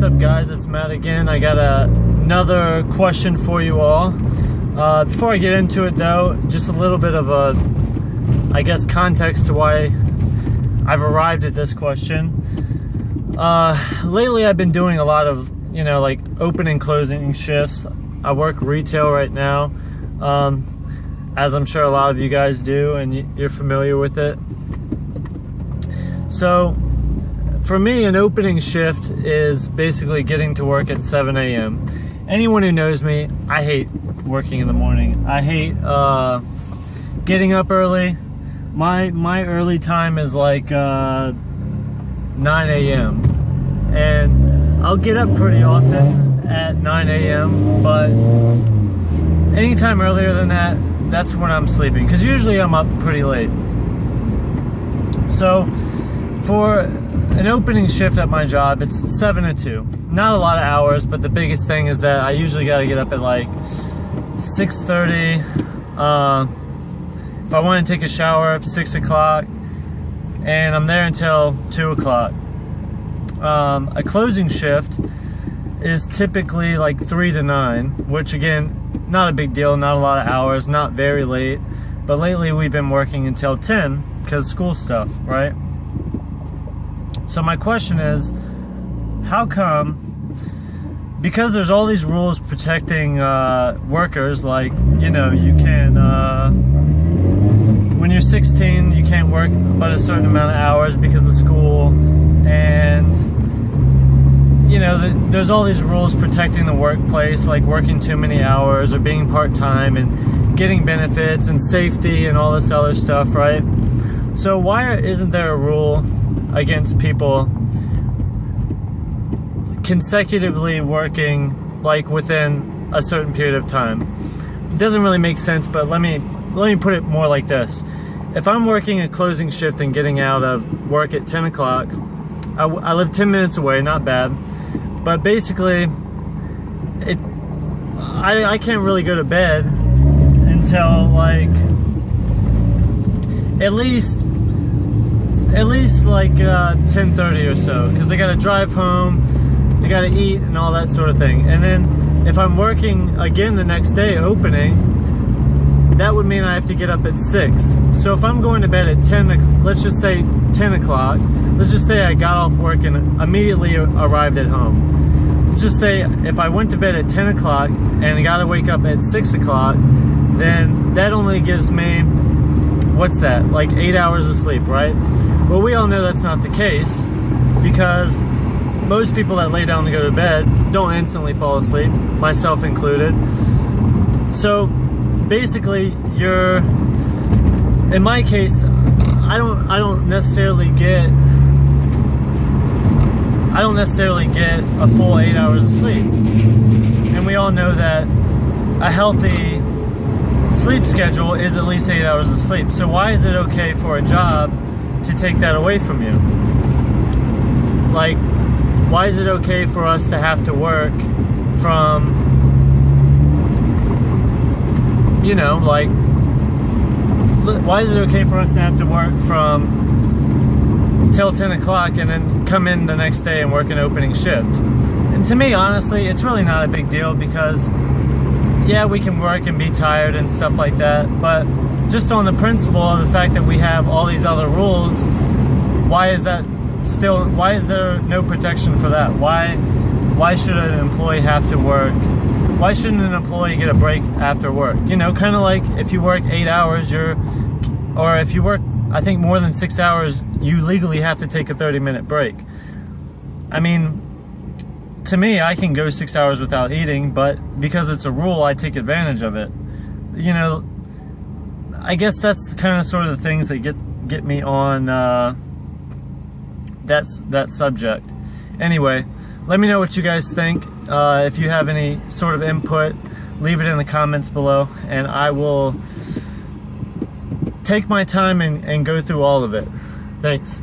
What's up, guys? It's Matt again. I got another question for you all. Before I get into it though, just a little bit of I guess context to why I've arrived at this question. Lately I've been doing a lot of, like open and closing shifts. I work retail right now, as I'm sure a lot of you guys do, and you're familiar with it. So for me, an opening shift is basically getting to work at 7 a.m. Anyone who knows me, I hate working in the morning. I hate getting up early. My early time is like 9 a.m. and I'll get up pretty often at 9 a.m. but anytime earlier than that, that's when I'm sleeping, because usually I'm up pretty late. So for an opening shift at my job, it's 7 to 2. Not a lot of hours, but the biggest thing is that I usually got to get up at like 6:30. If I want to take a shower, 6 o'clock, and I'm there until 2 o'clock. A closing shift is typically like 3 to 9, which again, not a big deal, not a lot of hours, not very late, but lately we've been working until 10 because school stuff, right? So my question is, how come, because there's all these rules protecting workers, like, you can, when you're 16, you can't work but a certain amount of hours because of school, and there's all these rules protecting the workplace, like working too many hours or being part-time and getting benefits and safety and all this other stuff, right? So why isn't there a rule against people consecutively working like within a certain period of time? It doesn't really make sense, but let me put it more like this. If I'm working a closing shift and getting out of work at 10 o'clock, I live 10 minutes away, not bad, but basically I can't really go to bed until like at least like 10:30 or so, because I gotta drive home, I gotta eat and all that sort of thing. And then if I'm working again the next day opening, that would mean I have to get up at 6. So if I'm going to bed at 10, let's just say 10 o'clock, let's just say I got off work and immediately arrived at home. Let's just say if I went to bed at 10 o'clock and I gotta wake up at 6 o'clock, then that only gives me, what's that, like 8 hours of sleep, right? Well, we all know that's not the case, because most people that lay down to go to bed don't instantly fall asleep, myself included. So basically, in my case, I don't necessarily get a full 8 hours of sleep. And we all know that a healthy sleep schedule is at least 8 hours of sleep. So why is it okay for a job to take that away from you? Like, why is it okay for us to have to work from, like, why is it okay for us to have to work from till 10 o'clock and then come in the next day and work an opening shift? And to me, honestly, it's really not a big deal, because yeah, we can work and be tired and stuff like that, but just on the principle of the fact that we have all these other rules, why is there no protection for that? Why should an employee have to work? Why shouldn't an employee get a break after work? Kind of like if you work 8 hours, or if you work, I think, more than 6 hours, you legally have to take a 30-minute break. I mean, to me, I can go 6 hours without eating, but because it's a rule, I take advantage of it. I guess that's kind of sort of the things that get me on that subject. Anyway, let me know what you guys think. If you have any sort of input, leave it in the comments below, and I will take my time and go through all of it. Thanks.